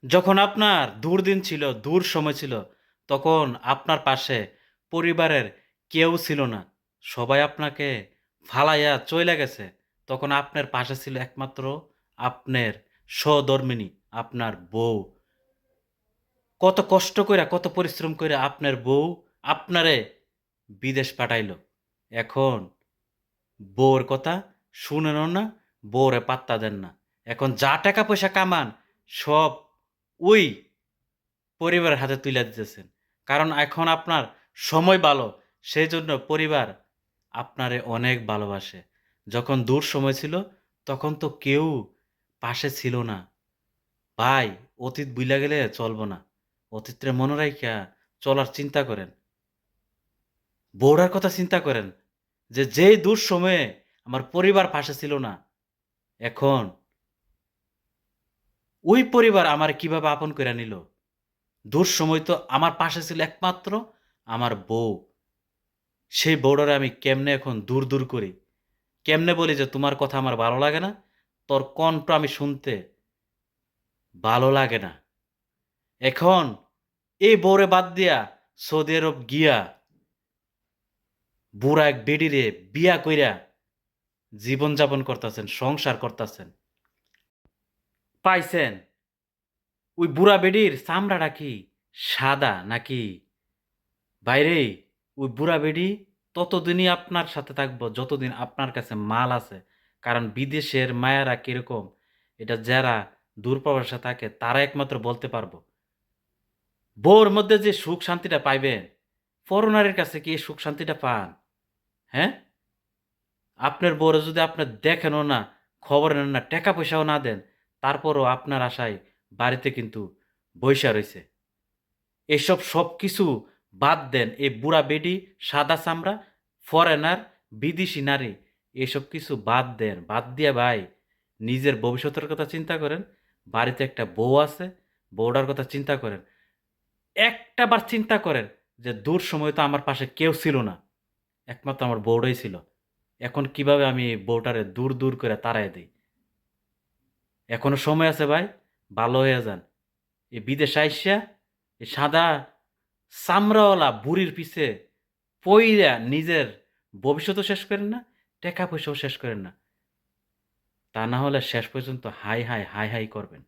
যখন আপনার দুর্দিন ছিল, দূর সময় ছিল, তখন আপনার পাশে পরিবারের কেউ ছিল না। সবাই আপনাকে ফালাইয়া চইলা গেছে। তখন আপনার পাশে ছিল একমাত্র আপনার সহধর্মিণী, আপনার বউ। কত কষ্ট কইরা, কত পরিশ্রম কইরা আপনার বউ আপনারে বিদেশ পাঠাইলো। এখন বউর কথা শুনেনও না, বউরে পাত্তা দেন না। এখন যা টাকা পয়সা কামান সব ওই পরিবারের হাতে তুইলা দিতেছেন। কারণ এখন আপনার সময় ভালো, সেজন্য পরিবার আপনারে অনেক ভালোবাসে। যখন দূর সময় ছিল, তখন তো কেউ পাশে ছিল না। ভাই, অতীত ভুইলা গেলে চলব না। অতীতরে মনে রাইখা চলার চিন্তা করেন। বউড়ার কথা চিন্তা করেন যে, যেই দূর সময়ে আমার পরিবার পাশে ছিল না, এখন ওই পরিবার আমারে কিভাবে আপন কইরা নিল। দূর সময় তো আমার পাশে ছিল একমাত্র আমার বউ। সেই বউডারে আমি কেমনে এখন দূর, দূর করি? কেমনে বলি যে, "তোমার কথা আমার ভালো লাগে না? তোর কণ্ঠ আমি শুনতে ভালো লাগে না।" এখন এই বউরে বাদ দিয়া সৌদি আরব গিয়া বুড়া এক বেডিরে বিয়া কইরা জীবনযাপন করতাছেন, সংসার করতাছেন। পাইছেন? ওই বুড়া বেডির চামড়াটা কি সাদা নাকি? ভাইরে, ওই বুড়া বেডি ততদিনই আপনার সাথে থাকবো যতদিন আপনার কাছে মাল আছে। কারণ বিদেশের মায়েরা কিরকম এটা যারা দূরপ্রবাসে থাকে তারা একমাত্র বলতে পারবো। বউর মধ্যে যে সুখ শান্তিটা পাইবেন, পরনারীর কাছে কি এই সুখ শান্তিটা পান? হ্যাঁ? আপনার বউরে যদি আপনার দেখেনও না, খবর নেন না, টাকা পয়সাও না দেন, তারপরও আপনার আশায় বাড়িতে কিন্তু বইসা রইছে। এসব সবকিছু বাদ দেন। এই বুড়া বেডি, সাদা চামড়া, ফরেনার, বিদেশি নারী এসব কিছু বাদ দেন। বাদ দিয়া ভাই নিজের ভবিষ্যতের কথা চিন্তা করেন। বাড়িতে একটা বউ আছে, বউটার কথা চিন্তা করেন। একটাবার চিন্তা করেন যে দূর সময় তো আমার পাশে কেউ ছিল না। একমাত্র আমার বউটাই ছিল। এখন কিভাবে আমি এই বউটারে দূর, দূর করে তাড়ায় দেই? এখনো সময় আছে ভাই, ভালো হইয়া যান। এই বিদেশে আইসা এই সাদা চামড়াওয়ালা বুড়ির পিছে পইড়া নিজের ভবিষ্যতও শেষ করেন না, টাকা পয়সাও শেষ করেন না। তা না হলে শেষ পর্যন্ত হাই, হাই, হাই, হাই করবেন।